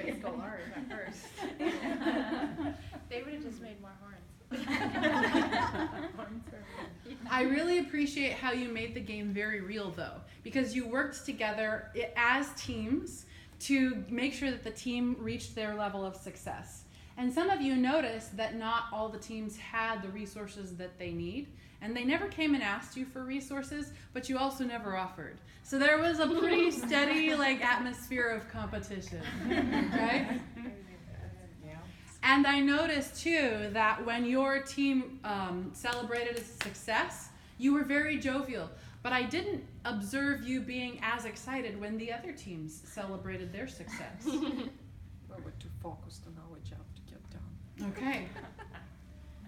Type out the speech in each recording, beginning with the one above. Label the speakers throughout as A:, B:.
A: fiscal R's at first. They would have just made more horns.
B: I really appreciate how you made the game very real, though, because you worked together as teams to make sure that the team reached their level of success. And some of you noticed that not all the teams had the resources that they need, and they never came and asked you for resources, but you also never offered. So there was a pretty steady atmosphere of competition, right? And I noticed too that when your team celebrated a success, you were very jovial. But I didn't observe you being as excited when the other teams celebrated their success.
C: Well, we're too focused on our job to get done.
B: Okay.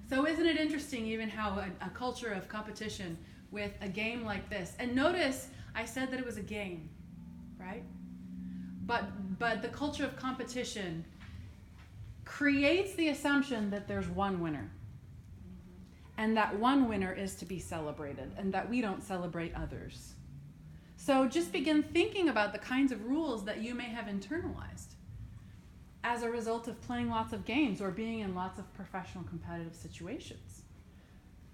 B: So isn't it interesting even how a culture of competition with a game like this, and notice I said that it was a game, right? But the culture of competition creates the assumption that there's one winner. And that one winner is to be celebrated, and that we don't celebrate others. So just begin thinking about the kinds of rules that you may have internalized as a result of playing lots of games or being in lots of professional competitive situations.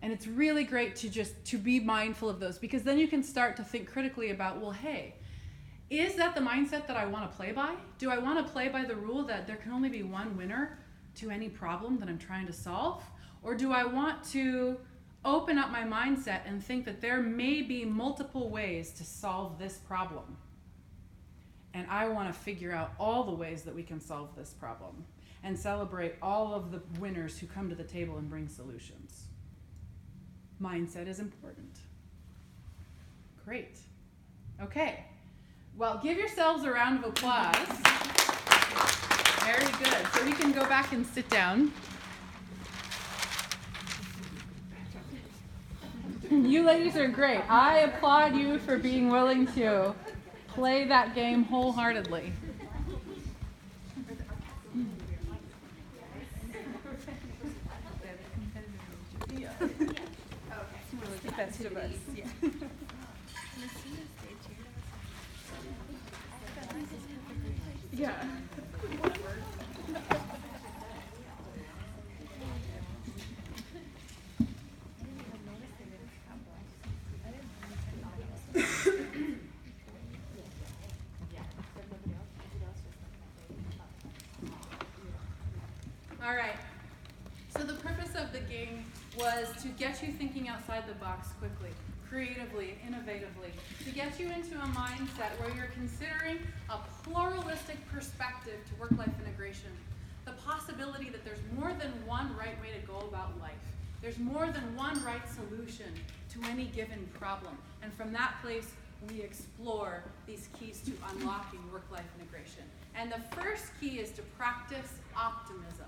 B: And it's really great to be mindful of those, because then you can start to think critically about, well, hey, is that the mindset that I want to play by? Do I want to play by the rule that there can only be one winner to any problem that I'm trying to solve? Or do I want to open up my mindset and think that there may be multiple ways to solve this problem? And I want to figure out all the ways that we can solve this problem and celebrate all of the winners who come to the table and bring solutions. Mindset is important. Great. Okay. Well, give yourselves a round of applause. Very good. So we can go back and sit down. You ladies are great. I applaud you for being willing to play that game wholeheartedly.
A: Best of us. Yeah. Yeah.
B: All right. So the purpose of the game was to get you thinking outside the box quickly, creatively, innovatively, to get you into a mindset where you're considering a pluralistic perspective to work-life integration. The possibility that there's more than one right way to go about life. There's more than one right solution to any given problem. And from that place, we explore these keys to unlocking work-life integration. And the first key is to practice optimism.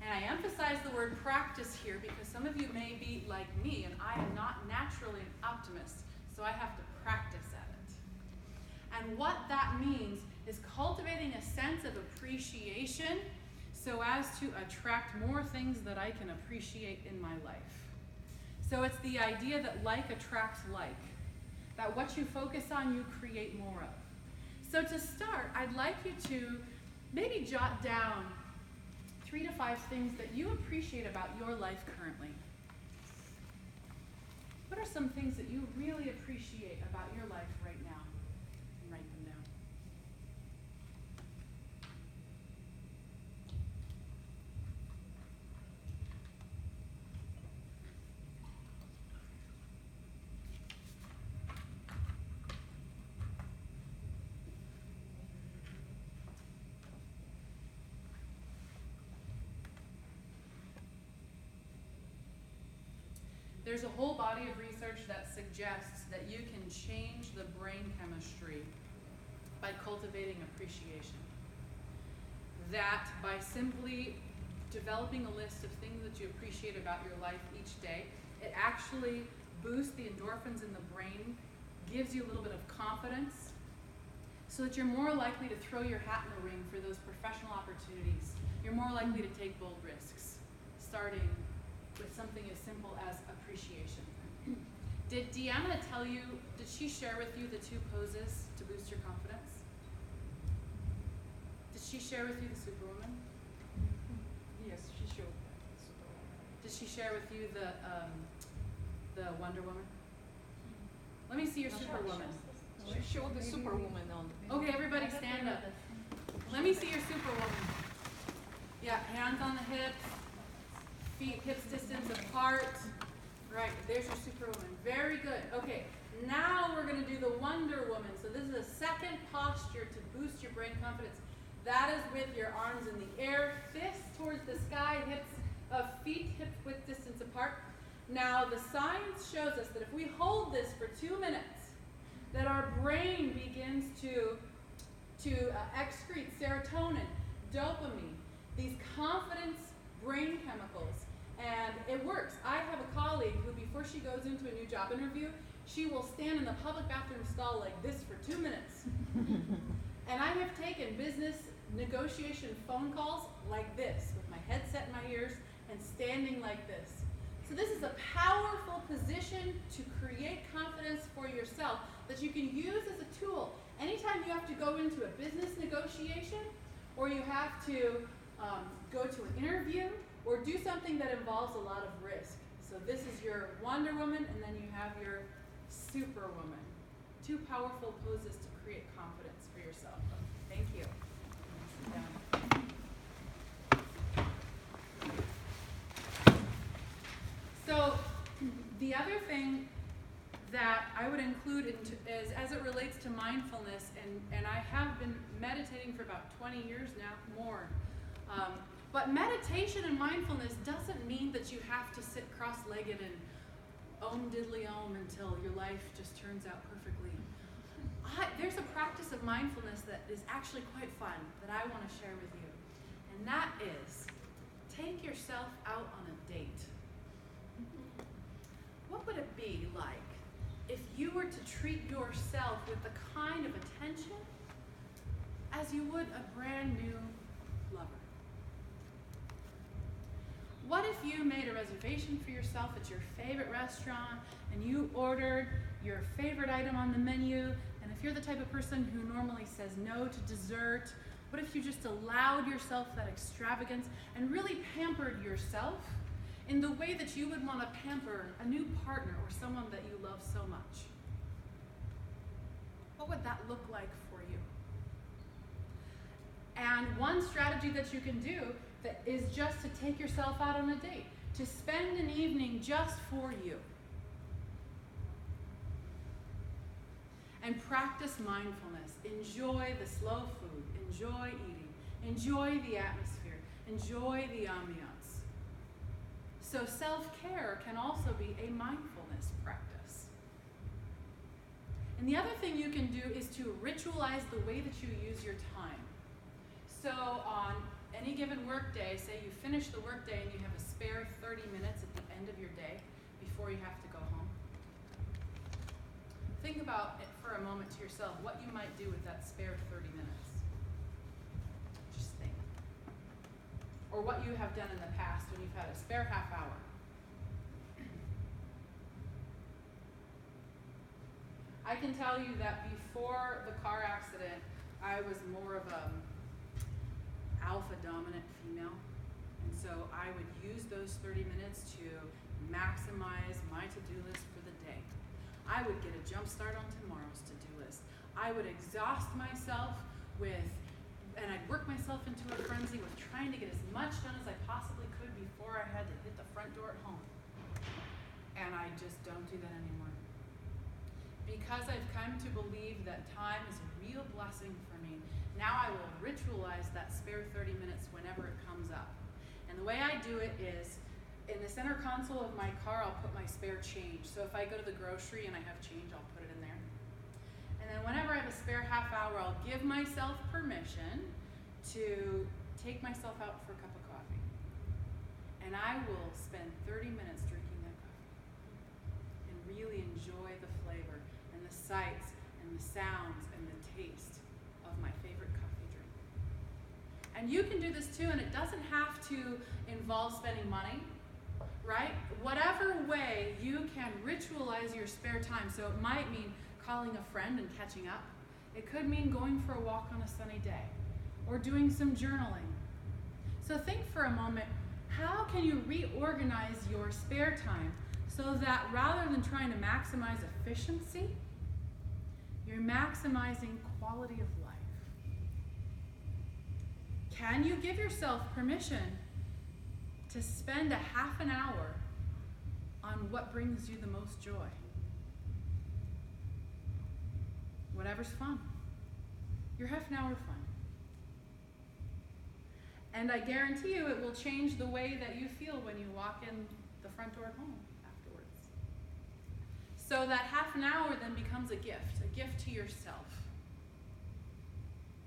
B: And I emphasize the word practice here because some of you may be like me, and I am not naturally an optimist, so I have to practice at it. And what that means is cultivating a sense of appreciation so as to attract more things that I can appreciate in my life. So it's the idea that like attracts like, that what you focus on, you create more of. So to start, I'd like you to maybe jot down 3 to 5 things that you appreciate about your life currently. What are some things that you really appreciate about your life right now? And write them down. There's a whole body of research that suggests that you can change the brain chemistry by cultivating appreciation. That by simply developing a list of things that you appreciate about your life each day, it actually boosts the endorphins in the brain, gives you a little bit of confidence, so that you're more likely to throw your hat in the ring for those professional opportunities. You're more likely to take bold risks, starting with something as simple as appreciation. Did Deanna tell you, did she share with you the 2 poses to boost your confidence? Did she share with you the Superwoman?
C: Yes, she showed that.
B: Did she share with you the Wonder Woman? Let me see your Superwoman.
C: She showed the Superwoman on.
B: Okay, everybody stand up. Let me see your Superwoman. Yeah, hands on the hips, feet hips distance apart. Right, there's your Superwoman. Very good. Okay, now we're going to do the Wonder Woman. So this is a second posture to boost your brain confidence. That is with your arms in the air, fists towards the sky, feet hip width distance apart. Now the science shows us that if we hold this for 2 minutes, that our brain begins to excrete serotonin, dopamine, these confidence brain chemicals, and it works. I have a colleague who, before she goes into a new job interview, she will stand in the public bathroom stall like this for 2 minutes. And I have taken business negotiation phone calls like this, with my headset in my ears and standing like this. So this is a powerful position to create confidence for yourself that you can use as a tool. Anytime you have to go into a business negotiation, or you have to go to an interview, or do something that involves a lot of risk. So this is your Wonder Woman, and then you have your Superwoman. 2 powerful poses to create confidence for yourself. Thank you. Sit down. So the other thing that I would include is, as it relates to mindfulness, and I have been meditating for about 20 years now, more. But meditation and mindfulness doesn't mean that you have to sit cross-legged and om diddly om until your life just turns out perfectly. There's a practice of mindfulness that is actually quite fun that I want to share with you. And that is, take yourself out on a date. What would it be like if you were to treat yourself with the kind of attention as you would a brand new lover? What if you made a reservation for yourself at your favorite restaurant and you ordered your favorite item on the menu, and if you're the type of person who normally says no to dessert, what if you just allowed yourself that extravagance and really pampered yourself in the way that you would want to pamper a new partner or someone that you love so much? What would that look like for you? And one strategy that you can do that is just to take yourself out on a date, to spend an evening just for you. And practice mindfulness. Enjoy the slow food, enjoy eating, enjoy the atmosphere, enjoy the ambiance. So self-care can also be a mindfulness practice. And the other thing you can do is to ritualize the way that you use your time. So on any given work day, say you finish the work day and you have a spare 30 minutes at the end of your day before you have to go home. Think about it for a moment to yourself, what you might do with that spare 30 minutes. Just think. Or what you have done in the past when you've had a spare half hour. I can tell you that before the car accident, I was more of a alpha dominant female, and so I would use those 30 minutes to maximize my to-do list for the day. I would get a jump start on tomorrow's to-do list. I would exhaust myself and I'd work myself into a frenzy with trying to get as much done as I possibly could before I had to hit the front door at home. And I just don't do that anymore. Because I've come to believe that time is a real blessing for me, now I will ritualize that spare 30 minutes whenever it comes up. And the way I do it is, in the center console of my car, I'll put my spare change. So if I go to the grocery and I have change, I'll put it in there. And then whenever I have a spare half hour, I'll give myself permission to take myself out for a cup of coffee. And I will spend 30 minutes drinking that coffee and really enjoy the flavor and the sights and the sounds and the taste of my favorite coffee drink. And you can do this too, and it doesn't have to involve spending money, right? Whatever way you can ritualize your spare time. So it might mean calling a friend and catching up. It could mean going for a walk on a sunny day. or doing some journaling. So think for a moment, how can you reorganize your spare time so that rather than trying to maximize efficiency, you're maximizing quality of life? Can you give yourself permission to spend a half an hour on what brings you the most joy? Whatever's fun. Your half an hour of fun. And I guarantee you it will change the way that you feel when you walk in the front door at home afterwards. So that half an hour then becomes a gift to yourself.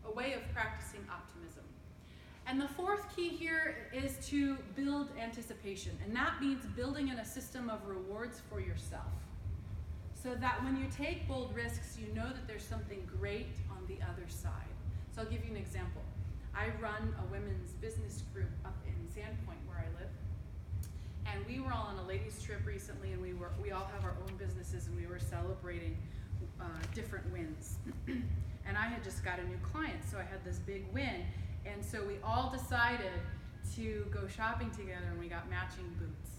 B: A way of practicing optimism. And the fourth key here is to build anticipation. And that means building in a system of rewards for yourself. So that when you take bold risks, you know that there's something great on the other side. So I'll give you an example. I run a women's business group up in Sandpoint where I live. And we were all on a ladies' trip recently, and we all have our own businesses, and we were celebrating different wins. And I had just got a new client, so I had this big win. And so we all decided to go shopping together, and we got matching boots.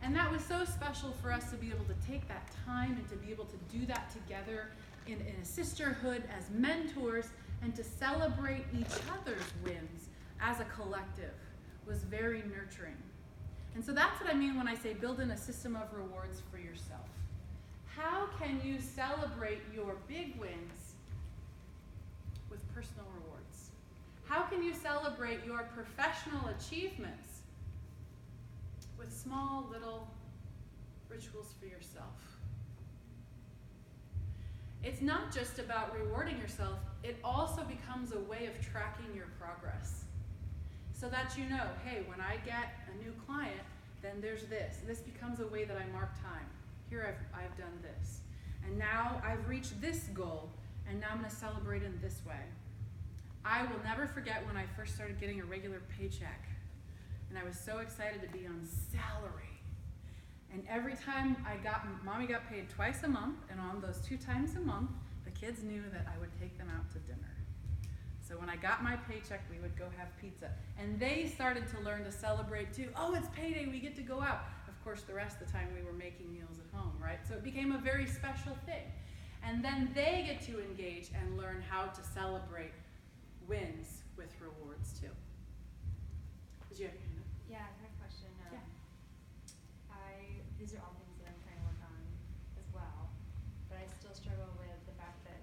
B: And that was so special for us to be able to take that time and to be able to do that together in a sisterhood as mentors, and to celebrate each other's wins as a collective was very nurturing. And so that's what I mean when I say build in a system of rewards for yourself. How can you celebrate your big wins with personal rewards? How can you celebrate your professional achievements with small little rituals for yourself? It's not just about rewarding yourself, it also becomes a way of tracking your progress. So that you know, hey, when I get a new client, then there's this. This becomes a way that I mark time. Here I've done this. And now I've reached this goal, and now I'm going to celebrate in this way. I will never forget when I first started getting a regular paycheck. And I was so excited to be on salary. And every time Mommy got paid twice a month, and on those 2 times a month, the kids knew that I would take them out to dinner. So when I got my paycheck, we would go have pizza. And they started to learn to celebrate too. Oh, it's payday, we get to go out. Of course, the rest of the time we were making meals at home, right? So it became a very special thing. And then they get to engage and learn how to celebrate wins with rewards too. Did you have your hand up?
D: Yeah, I have a question.
B: Yeah.
D: These are all things that I'm trying to work on as well, but I still struggle with the fact that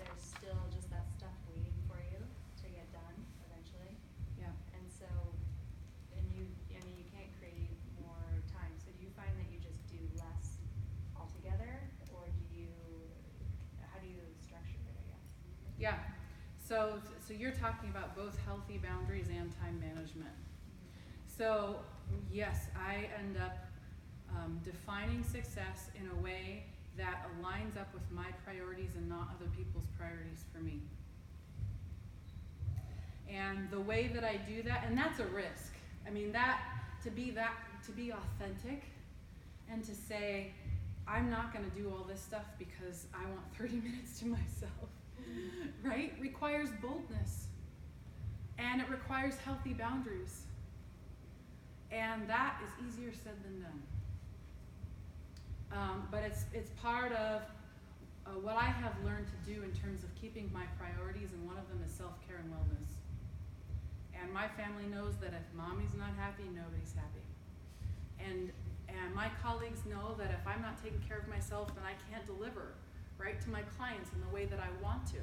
D: there's still just that stuff waiting for you to get done eventually.
B: Yeah.
D: And so, you can't create more time. So do you find that you just do less altogether, or how do you structure it, I guess?
B: Yeah. So you're talking about both healthy boundaries and time management. So yes, I end up defining success in a way that aligns up with my priorities and not other people's priorities for me. And the way that I do that, and that's a risk. I mean, to be authentic and to say, I'm not going to do all this stuff because I want 30 minutes to myself, right? Requires boldness. And it requires healthy boundaries. And that is easier said than done. But it's part of what I have learned to do in terms of keeping my priorities, and one of them is self-care and wellness. And my family knows that if mommy's not happy, nobody's happy. And my colleagues know that if I'm not taking care of myself, then I can't deliver, right, to my clients in the way that I want to.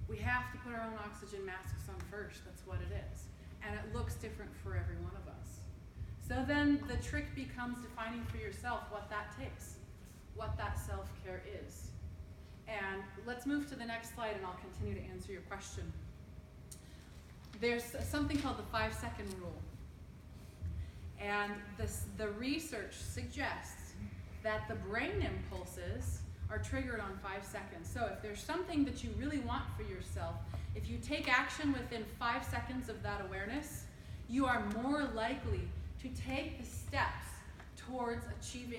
B: We have to put our own oxygen masks on first. That's what it is. And it looks different for every one of us. So then the trick becomes defining for yourself what that takes, what that self-care is. And let's move to the next slide, and I'll continue to answer your question. There's something called the 5-second rule. And the research suggests that the brain impulses are triggered on 5 seconds. So if there's something that you really want for yourself, if you take action within 5 seconds of that awareness, you are more likely to take the steps towards achieving